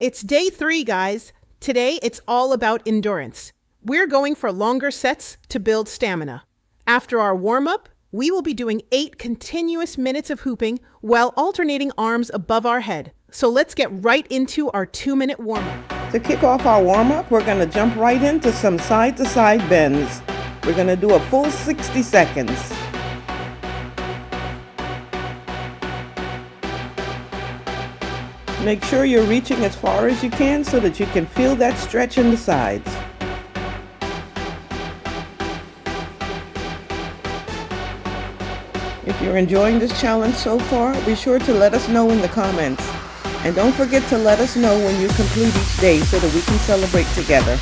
It's day 3, guys. Today, it's all about endurance. We're going for longer sets to build stamina. After our warm-up, we will be doing 8 continuous minutes of hooping while alternating arms above our head. So let's get right into our 2-minute warm-up. To kick off our warm-up, we're going to jump right into some side-to-side bends. We're going to do a full 60 seconds. Make sure you're reaching as far as you can so that you can feel that stretch in the sides. If you're enjoying this challenge so far, be sure to let us know in the comments. And don't forget to let us know when you complete each day so that we can celebrate together.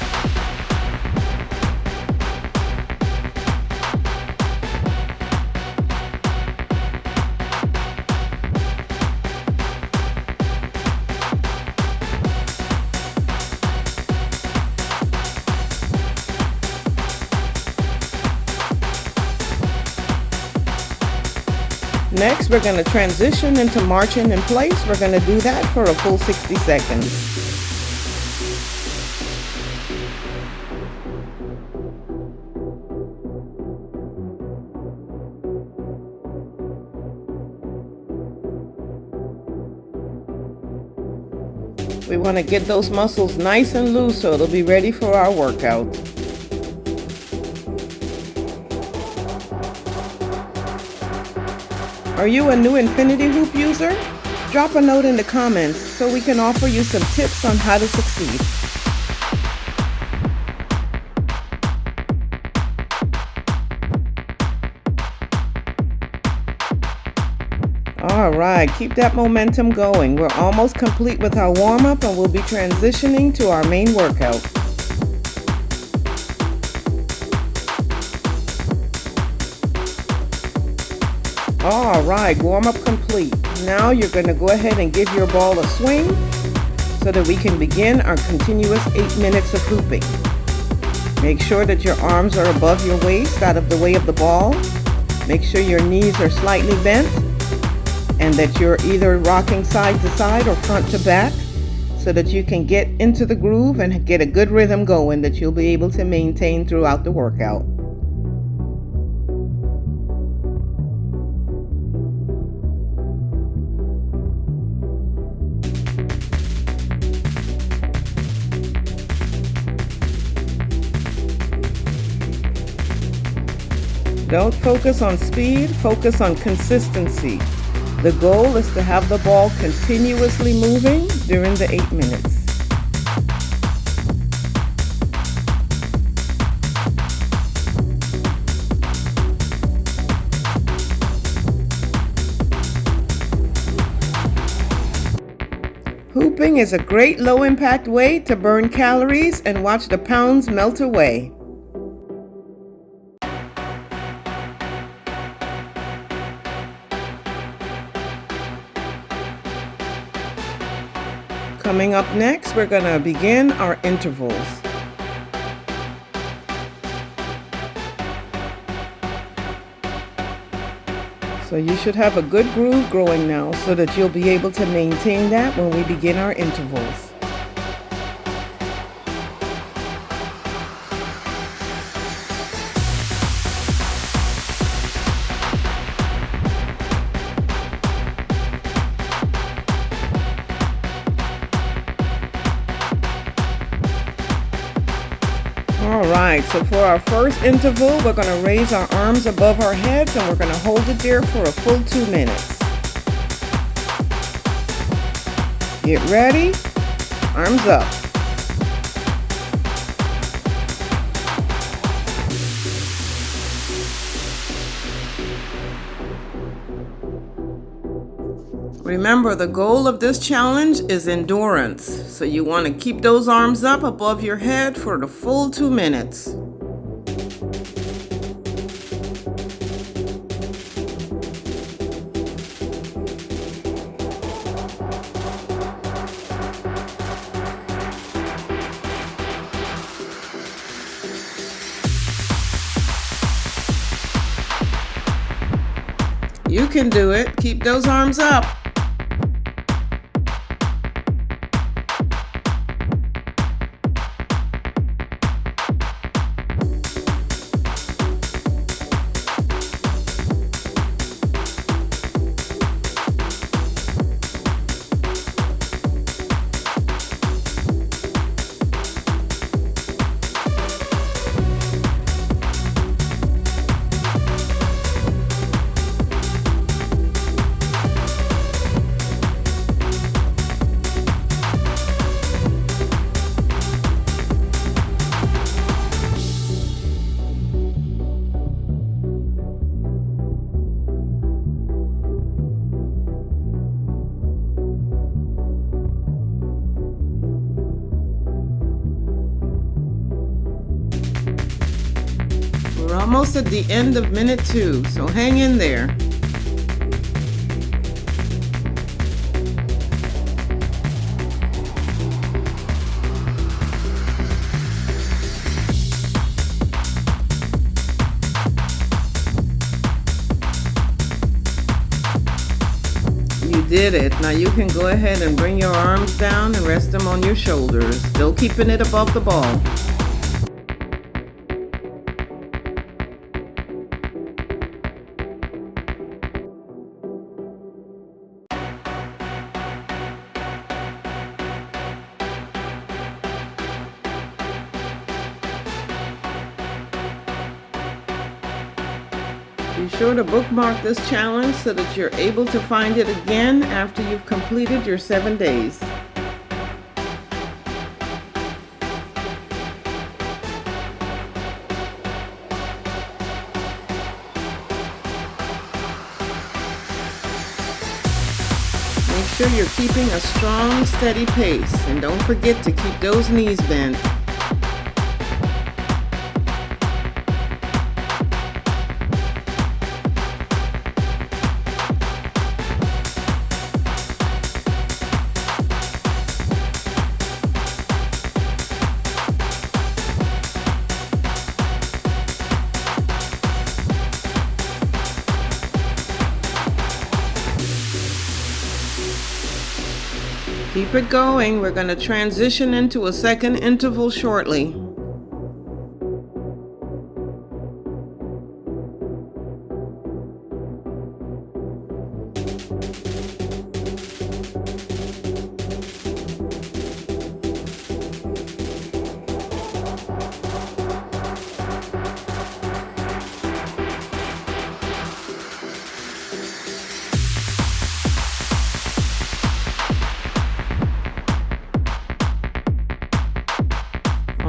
Next, we're going to transition into marching in place. We're going to do that for a full 60 seconds. We want to get those muscles nice and loose so it'll be ready for our workout. Are you a new Infinity Hoop user? Drop a note in the comments so we can offer you some tips on how to succeed. All right, keep that momentum going. We're almost complete with our warm-up and we'll be transitioning to our main workout. All right, warm-up complete. Now you're going to go ahead and give your ball a swing so that we can begin our continuous 8 minutes of hooping. Make sure that your arms are above your waist, out of the way of the ball. Make sure your knees are slightly bent and that you're either rocking side to side or front to back so that you can get into the groove and get a good rhythm going that you'll be able to maintain throughout the workout. Don't focus on speed, focus on consistency. The goal is to have the ball continuously moving during the 8 minutes. Hooping is a great low-impact way to burn calories and watch the pounds melt away. Coming up next, we're going to begin our intervals. So you should have a good groove growing now so that you'll be able to maintain that when we begin our intervals. Alright, so for our first interval, we're going to raise our arms above our heads and we're going to hold it there for a full 2 minutes. Get ready, arms up. Remember, the goal of this challenge is endurance, so you want to keep those arms up above your head for the full 2 minutes. You can do it. Keep those arms up. almost at the end of minute 2, so hang in there. You did it. Now you can go ahead and bring your arms down and rest them on your shoulders, still keeping it above the ball. Be sure to bookmark this challenge so that you're able to find it again after you've completed your 7 days. Make sure you're keeping a strong, steady pace, and don't forget to keep those knees bent. Keep it going. We're going to transition into a second interval shortly.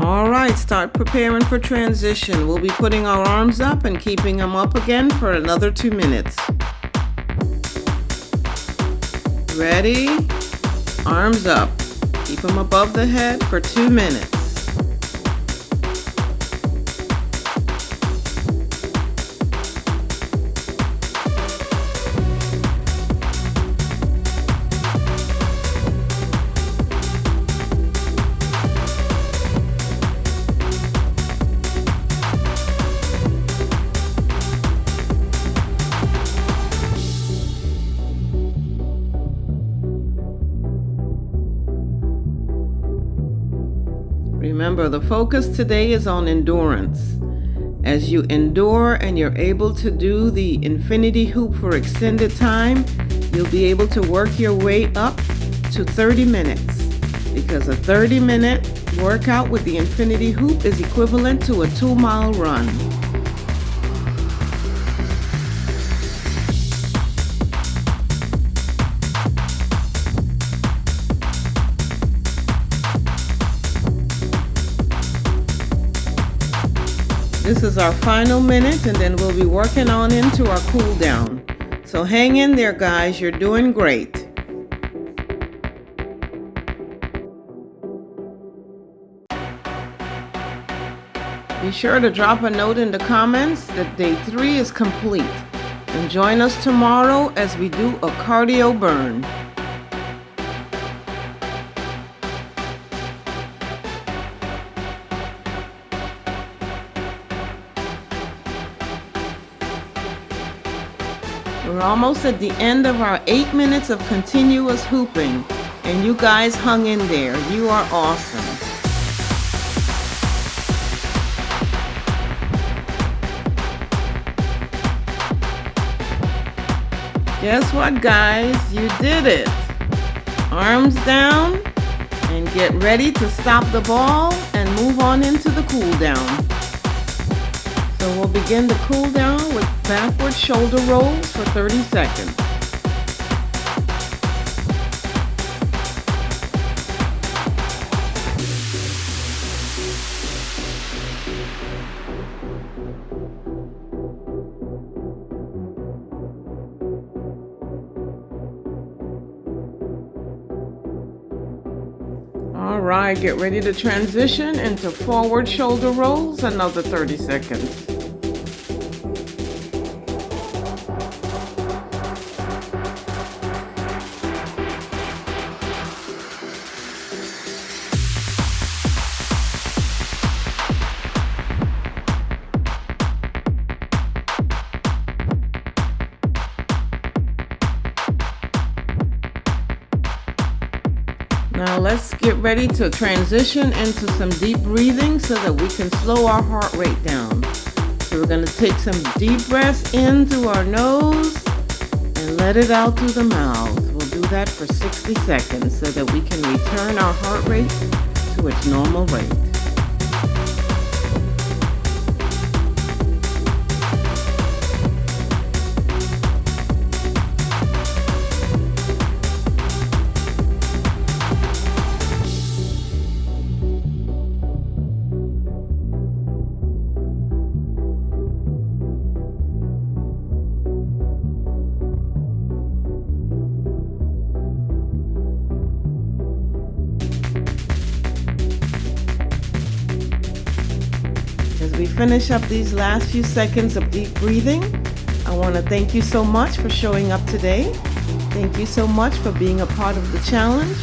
All right, start preparing for transition. We'll be putting our arms up and keeping them up again for another 2 minutes. Ready? Arms up. Keep them above the head for 2 minutes. Remember, the focus today is on endurance. As you endure and you're able to do the infinity hoop for extended time, you'll be able to work your way up to 30 minutes. Because a 30-minute workout with the infinity hoop is equivalent to a 2-mile run. This is our final minute, and then we'll be working on into our cool down. So hang in there, guys. You're doing great. Be sure to drop a note in the comments that day 3 is complete. And join us tomorrow as we do a cardio burn. We're almost at the end of our 8 minutes of continuous hooping, and you guys hung in there. You are awesome. Guess what, guys? You did it. Arms down and get ready to stop the ball and move on into the cool down. So we'll begin the cool down with backward shoulder rolls for 30 seconds. All right, get ready to transition into forward shoulder rolls, another 30 seconds. let's get ready to transition into some deep breathing so that we can slow our heart rate down. So we're going to take some deep breaths in through our nose and let it out through the mouth. We'll do that for 60 seconds so that we can return our heart rate to its normal rate. As we finish up these last few seconds of deep breathing, I want to thank you so much for showing up today. Thank you so much for being a part of the challenge.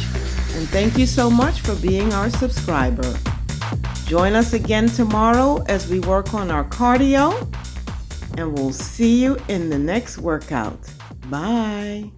And thank you so much for being our subscriber. Join us again tomorrow as we work on our cardio. And we'll see you in the next workout. Bye.